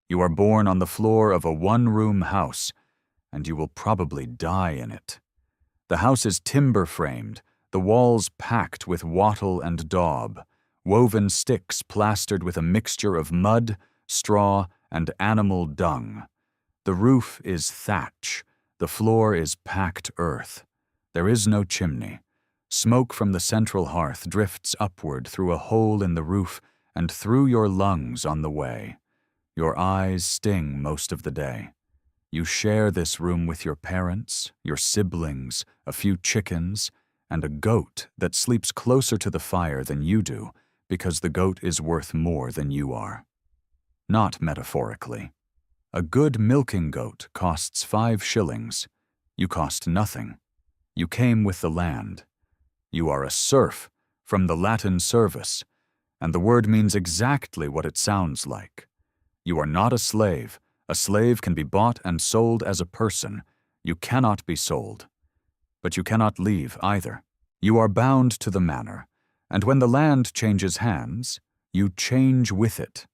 You are born on the floor of a one-room house, and you will probably die in it. The house is timber-framed, the walls packed with wattle and daub, woven sticks plastered with a mixture of mud, straw, and animal dung. The roof is thatch, the floor is packed earth. There is no chimney. Smoke from the central hearth drifts upward through a hole in the roof and through your lungs on the way. Your eyes sting most of the day. You share this room with your parents, your siblings, a few chickens, and a goat that sleeps closer to the fire than you do because the goat is worth more than you are. Not metaphorically. A good milking goat costs 5 shillings. You cost nothing. You came with the land. You are a serf, from the Latin servus, and the word means exactly what it sounds like. You are not a slave. A slave can be bought and sold as a person. You cannot be sold. But you cannot leave either. You are bound to the manor, and when the land changes hands, you change with it,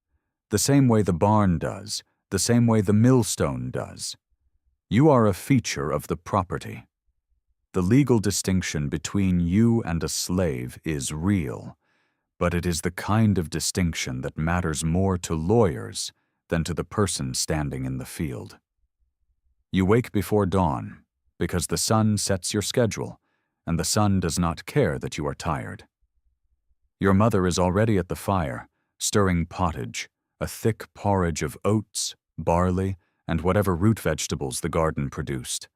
the same way the barn does, the same way the millstone does. You are a feature of the property. The legal distinction between you and a slave is real, but it is the kind of distinction that matters more to lawyers than to the person standing in the field. You wake before dawn because the sun sets your schedule, and the sun does not care that you are tired. Your mother is already at the fire, stirring pottage, a thick porridge of oats, barley, and whatever root vegetables the garden produced.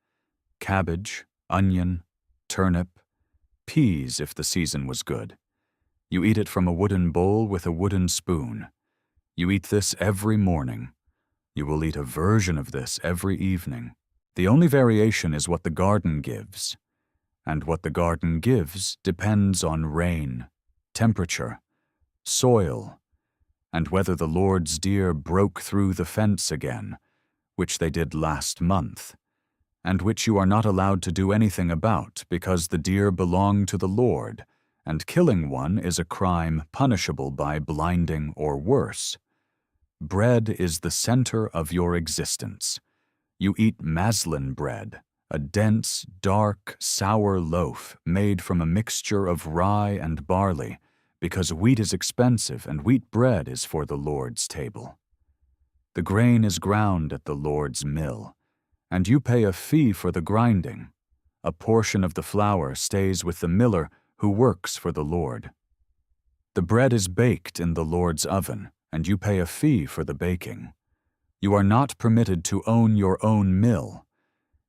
Cabbage, onion, turnip, peas if the season was good. You eat it from a wooden bowl with a wooden spoon. You eat this every morning. You will eat a version of this every evening. The only variation is what the garden gives. And what the garden gives depends on rain, temperature, soil, and whether the Lord's deer broke through the fence again, which they did last month, and which you are not allowed to do anything about because the deer belong to the Lord, and killing one is a crime punishable by blinding or worse. Bread is the center of your existence. You eat maslin bread, a dense, dark, sour loaf made from a mixture of rye and barley, because wheat is expensive and wheat bread is for the Lord's table. The grain is ground at the Lord's mill, and you pay a fee for the grinding. A portion of the flour stays with the miller who works for the Lord. The bread is baked in the Lord's oven, and you pay a fee for the baking. You are not permitted to own your own mill.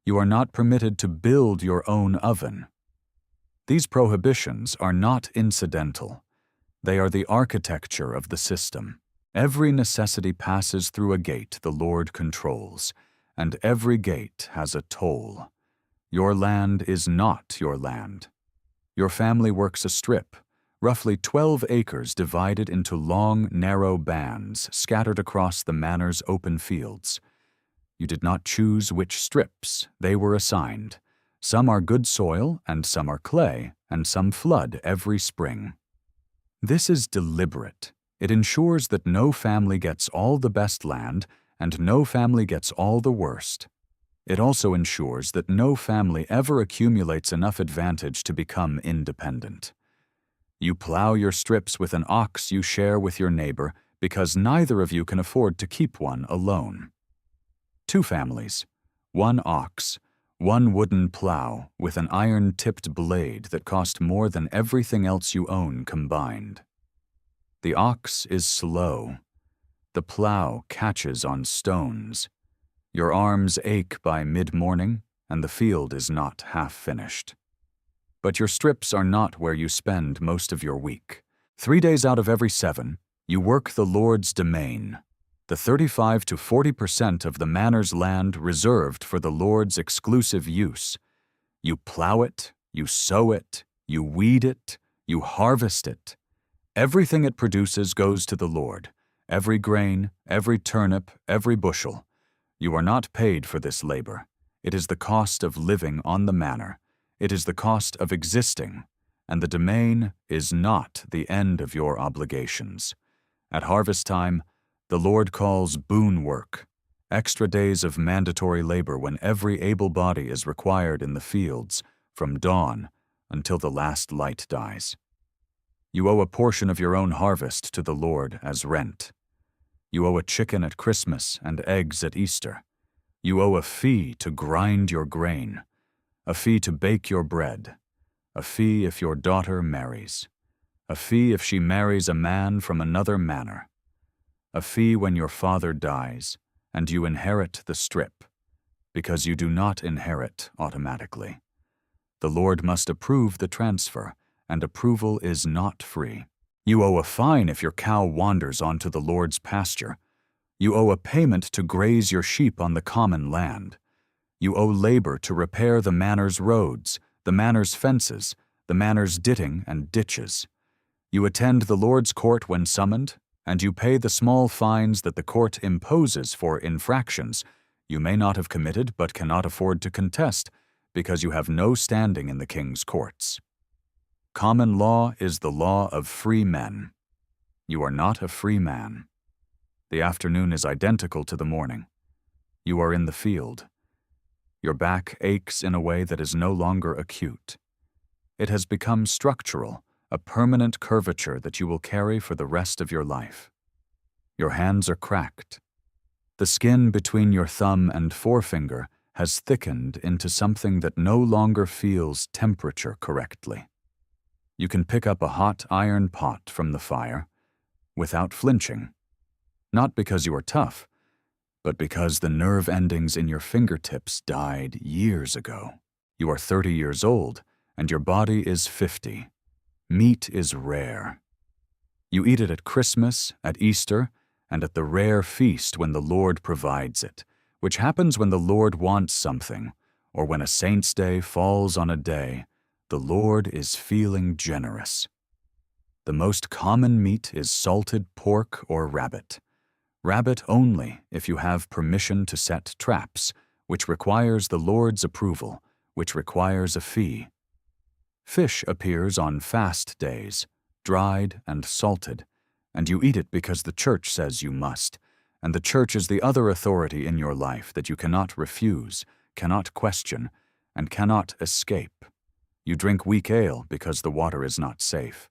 You are not permitted to build your own oven. These prohibitions are not incidental. They are the architecture of the system. Every necessity passes through a gate the Lord controls, and every gate has a toll. Your land is not your land. Your family works a strip, roughly 12 acres divided into long, narrow bands scattered across the manor's open fields. You did not choose which strips, they were assigned. Some are good soil, and some are clay, and some flood every spring. This is deliberate. It ensures that no family gets all the best land, and no family gets all the worst. It also ensures that no family ever accumulates enough advantage to become independent. You plow your strips with an ox you share with your neighbor because neither of you can afford to keep one alone. 2 families, 1 ox, 1 wooden plow with an iron-tipped blade that cost more than everything else you own combined. The ox is slow. The plow catches on stones. Your arms ache by mid-morning, and the field is not half finished. But your strips are not where you spend most of your week. 3 days out of every 7, you work the Lord's demesne, the 35 to 40% of the manor's land reserved for the Lord's exclusive use. You plow it, you sow it, you weed it, you harvest it. Everything it produces goes to the Lord, every grain, every turnip, every bushel. You are not paid for this labor. It is the cost of living on the manor. It is the cost of existing, and the demesne is not the end of your obligations. At harvest time, The Lord calls boon-work, extra days of mandatory labor when every able body is required in the fields from dawn until the last light dies. You owe a portion of your own harvest to the Lord as rent. You owe a chicken at Christmas and eggs at Easter. You owe a fee to grind your grain, a fee to bake your bread, a fee if your daughter marries, a fee if she marries a man from another manor, a fee when your father dies and you inherit the strip, because you do not inherit automatically. The Lord must approve the transfer, and approval is not free. You owe a fine if your cow wanders onto the Lord's pasture. You owe a payment to graze your sheep on the common land. You owe labor to repair the manor's roads, the manor's fences, the manor's ditting and ditches. You attend the Lord's court when summoned, and you pay the small fines that the court imposes for infractions you may not have committed but cannot afford to contest because you have no standing in the king's courts. Common law is the law of free men. You are not a free man. The afternoon is identical to the morning. You are in the field. Your back aches in a way that is no longer acute. It has become structural, a permanent curvature that you will carry for the rest of your life. Your hands are cracked. The skin between your thumb and forefinger has thickened into something that no longer feels temperature correctly. You can pick up a hot iron pot from the fire without flinching, not because you are tough, but because the nerve endings in your fingertips died years ago. You are 30 years old, and your body is 50. Meat is rare. You eat it at Christmas, at Easter, and at the rare feast when the Lord provides it, which happens when the Lord wants something, or when a saint's day falls on a day the Lord is feeling generous. The most common meat is salted pork or rabbit. Rabbit only if you have permission to set traps, which requires the Lord's approval, which requires a fee. Fish appears on fast days, dried and salted, and you eat it because the church says you must, and the church is the other authority in your life that you cannot refuse, cannot question, and cannot escape. You drink weak ale because the water is not safe.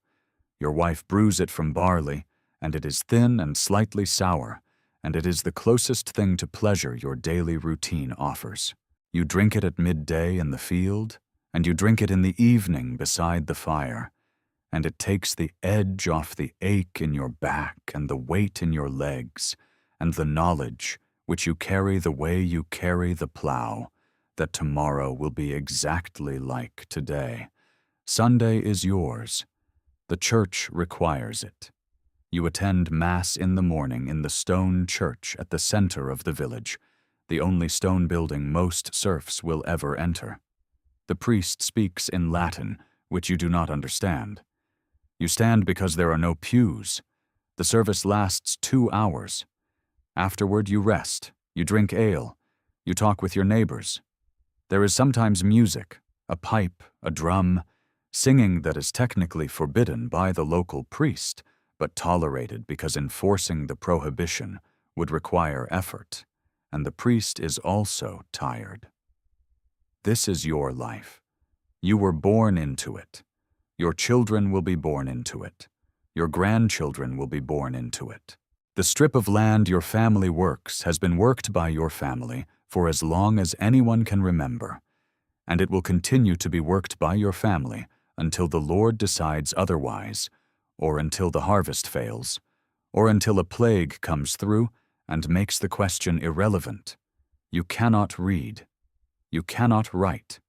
Your wife brews it from barley, and it is thin and slightly sour, and it is the closest thing to pleasure your daily routine offers. You drink it at midday in the field, and you drink it in the evening beside the fire, and it takes the edge off the ache in your back and the weight in your legs, and the knowledge, which you carry the way you carry the plow, that tomorrow will be exactly like today. Sunday is yours. The church requires it. You attend Mass in the morning in the stone church at the center of the village, the only stone building most serfs will ever enter. The priest speaks in Latin, which you do not understand. You stand because there are no pews. The service lasts 2 hours. Afterward you rest, you drink ale, you talk with your neighbors. There is sometimes music, a pipe, a drum, singing that is technically forbidden by the local priest, but tolerated because enforcing the prohibition would require effort, and the priest is also tired. This is your life. You were born into it. Your children will be born into it. Your grandchildren will be born into it. The strip of land your family works has been worked by your family for as long as anyone can remember, and it will continue to be worked by your family until the Lord decides otherwise, or until the harvest fails, or until a plague comes through and makes the question irrelevant. You cannot read. You cannot write.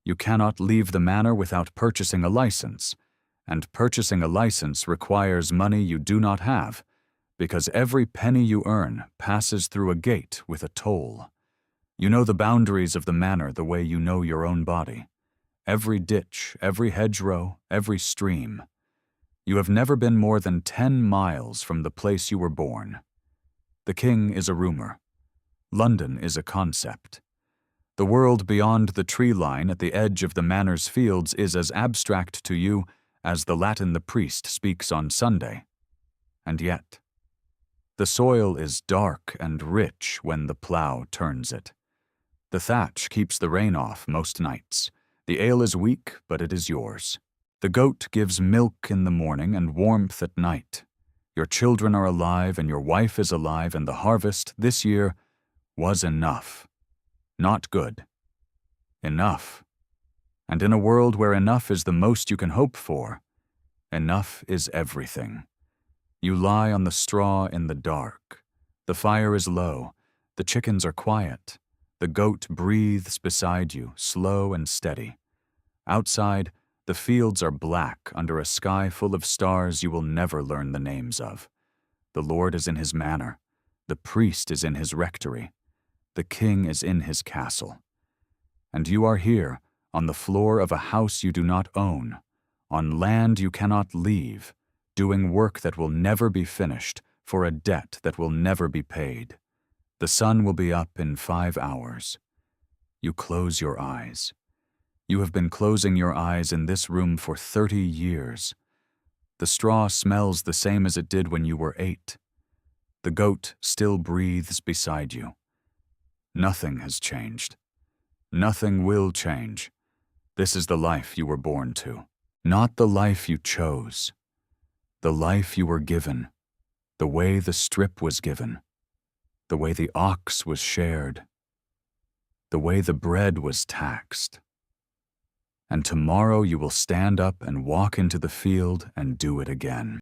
You cannot leave the manor without purchasing a license, and purchasing a license requires money you do not have, because every penny you earn passes through a gate with a toll. You know the boundaries of the manor the way you know your own body. Every ditch, every hedgerow, every stream. You have never been more than 10 miles from the place you were born. The king is a rumor. London is a concept. The world beyond the tree line at the edge of the manor's fields is as abstract to you as the Latin the priest speaks on Sunday. And yet, The soil is dark and rich when the plow turns it. The thatch keeps the rain off most nights. The ale is weak, but it is yours. The goat gives milk in the morning and warmth at night. Your children are alive and your wife is alive, and the harvest this year was enough. Not good. Enough. And in a world where enough is the most you can hope for, enough is everything. You lie on the straw in the dark. The fire is low. The chickens are quiet. The goat breathes beside you, slow and steady. Outside, the fields are black under a sky full of stars you will never learn the names of. The Lord is in his manor. The priest is in his rectory. The king is in his castle. And you are here, on the floor of a house you do not own, on land you cannot leave, doing work that will never be finished for a debt that will never be paid. The sun will be up in 5 hours. You close your eyes. You have been closing your eyes in this room for 30 years. The straw smells the same as it did when you were 8. The goat still breathes beside you. Nothing has changed. Nothing will change. This is the life you were born to. Not the life you chose. The life you were given. The way the strip was given. The way the ox was shared. The way the bread was taxed. And tomorrow you will stand up and walk into the field and do it again.